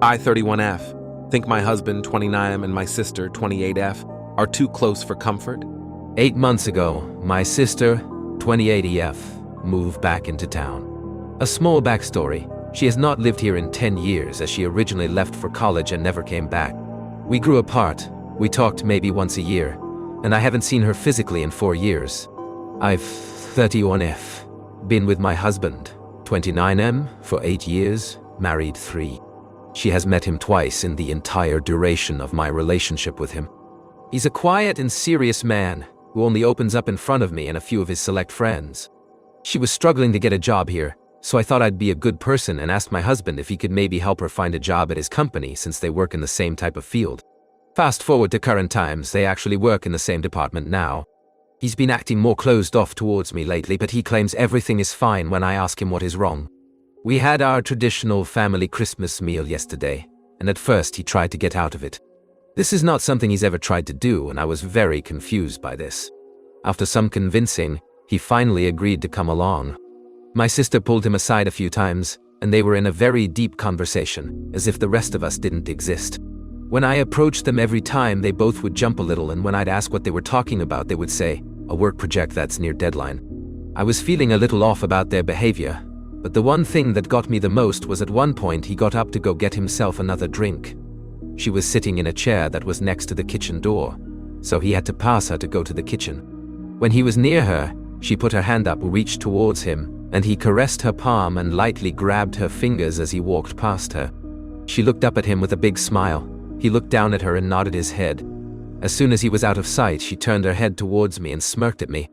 I, 31F, think my husband, 29M, and my sister, 28F, are too close for comfort. 8 months ago, my sister, 28EF, moved back into town. A small backstory: she has not lived here in 10 years as she originally left for college and never came back. We grew apart, we talked maybe once a year, and I haven't seen her physically in 4 years. I've, 31F, been with my husband, 29M, for 8 years, married 3. She has met him twice in the entire duration of my relationship with him. He's a quiet and serious man who only opens up in front of me and a few of his select friends. She was struggling to get a job here, so I thought I'd be a good person and asked my husband if he could maybe help her find a job at his company since they work in the same type of field. Fast forward to current times, they actually work in the same department now. He's been acting more closed off towards me lately, but he claims everything is fine when I ask him what is wrong. We had our traditional family Christmas meal yesterday, and at first he tried to get out of it. This is not something he's ever tried to do, and I was very confused by this. After some convincing, he finally agreed to come along. My sister pulled him aside a few times, and they were in a very deep conversation, as if the rest of us didn't exist. When I approached them every time, they both would jump a little, and when I'd ask what they were talking about, they would say, "A work project that's near deadline." I was feeling a little off about their behavior, but the one thing that got me the most was at one point he got up to go get himself another drink. She was sitting in a chair that was next to the kitchen door, so he had to pass her to go to the kitchen. When he was near her, she put her hand up, reached towards him, and he caressed her palm and lightly grabbed her fingers as he walked past her. She looked up at him with a big smile. He looked down at her and nodded his head. As soon as he was out of sight, she turned her head towards me and smirked at me.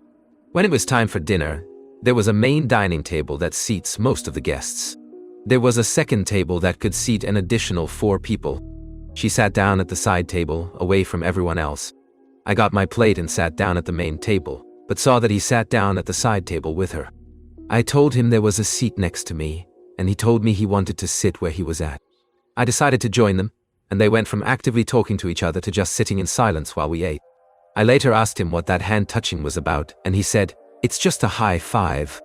When it was time for dinner, there was a main dining table that seats most of the guests. There was a second table that could seat an additional 4 people. She sat down at the side table, away from everyone else. I got my plate and sat down at the main table, but saw that he sat down at the side table with her. I told him there was a seat next to me, and he told me he wanted to sit where he was at. I decided to join them, and they went from actively talking to each other to just sitting in silence while we ate. I later asked him what that hand touching was about, and he said, "It's just a high five."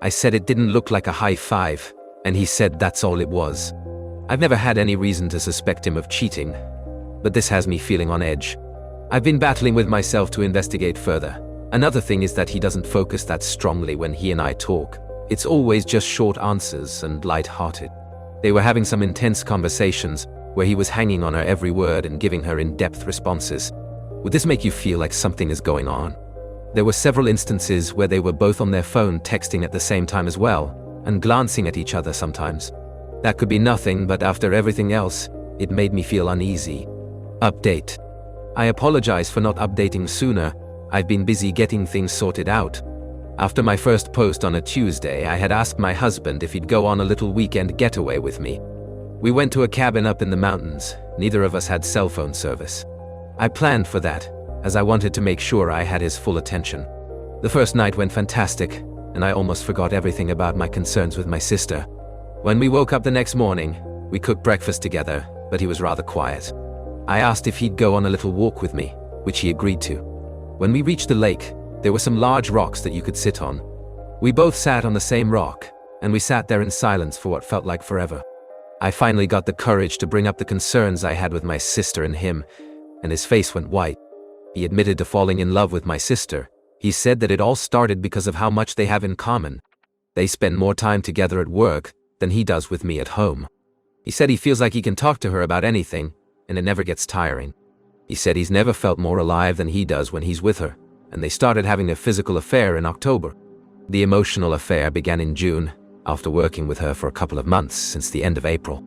I said it didn't look like a high five, and he said that's all it was. I've never had any reason to suspect him of cheating, but this has me feeling on edge. I've been battling with myself to investigate further. Another thing is that he doesn't focus that strongly when he and I talk. It's always just short answers and light-hearted. They were having some intense conversations where he was hanging on her every word and giving her in-depth responses. Would this make you feel like something is going on? There were several instances where they were both on their phone texting at the same time as well, and glancing at each other sometimes. That could be nothing, but after everything else, it made me feel uneasy. Update. I apologize for not updating sooner. I've been busy getting things sorted out. After my first post on a Tuesday, I had asked my husband if he'd go on a little weekend getaway with me. We went to a cabin up in the mountains. Neither of us had cell phone service. I planned for that, as I wanted to make sure I had his full attention. The first night went fantastic, and I almost forgot everything about my concerns with my sister. When we woke up the next morning, we cooked breakfast together, but he was rather quiet. I asked if he'd go on a little walk with me, which he agreed to. When we reached the lake, there were some large rocks that you could sit on. We both sat on the same rock, and we sat there in silence for what felt like forever. I finally got the courage to bring up the concerns I had with my sister and him, and his face went white. He admitted to falling in love with my sister. He said that it all started because of how much they have in common. They spend more time together at work than he does with me at home. He said he feels like he can talk to her about anything, and it never gets tiring. He said he's never felt more alive than he does when he's with her, and they started having a physical affair in October. The emotional affair began in June, after working with her for a couple of months since the end of April.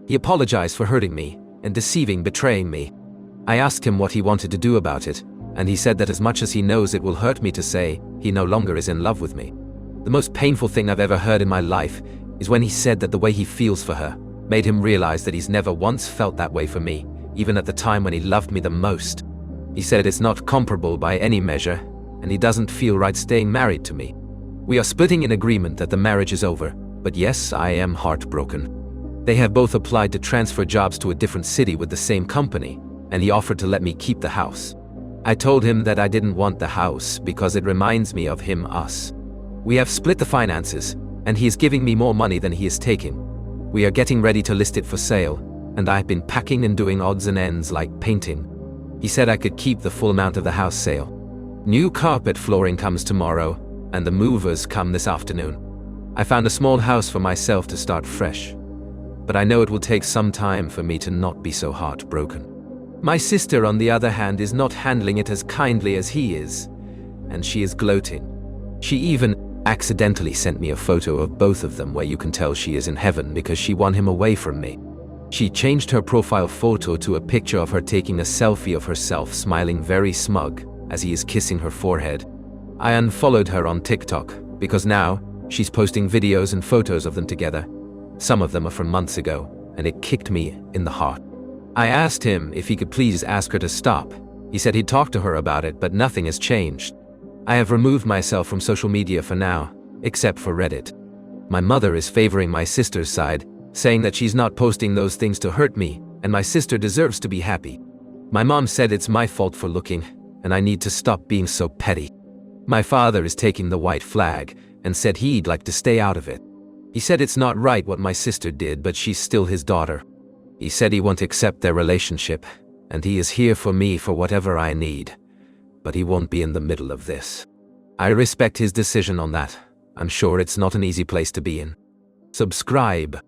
He apologized for hurting me and betraying me. I asked him what he wanted to do about it, and he said that as much as he knows it will hurt me to say, he no longer is in love with me. The most painful thing I've ever heard in my life is when he said that the way he feels for her made him realize that he's never once felt that way for me, even at the time when he loved me the most. He said it's not comparable by any measure, and he doesn't feel right staying married to me. We are splitting in agreement that the marriage is over, but yes, I am heartbroken. They have both applied to transfer jobs to a different city with the same company, and he offered to let me keep the house. I told him that I didn't want the house because it reminds me of him, us. We have split the finances, and he is giving me more money than he is taking. We are getting ready to list it for sale, and I've been packing and doing odds and ends like painting. He said I could keep the full amount of the house sale. New carpet flooring comes tomorrow, and the movers come this afternoon. I found a small house for myself to start fresh, but I know it will take some time for me to not be so heartbroken. My sister, on the other hand, is not handling it as kindly as he is, and she is gloating. She even accidentally sent me a photo of both of them where you can tell she is in heaven because she won him away from me. She changed her profile photo to a picture of her taking a selfie of herself smiling very smug as he is kissing her forehead. I unfollowed her on TikTok because now she's posting videos and photos of them together. Some of them are from months ago, and it kicked me in the heart. I asked him if he could please ask her to stop. He said he'd talk to her about it, but nothing has changed. I have removed myself from social media for now, except for Reddit. My mother is favoring my sister's side, saying that she's not posting those things to hurt me, and my sister deserves to be happy. My mom said it's my fault for looking, and I need to stop being so petty. My father is taking the white flag, and said he'd like to stay out of it. He said it's not right what my sister did, but she's still his daughter. He said he won't accept their relationship, and he is here for me for whatever I need, but he won't be in the middle of this. I respect his decision on that. I'm sure it's not an easy place to be in. Subscribe.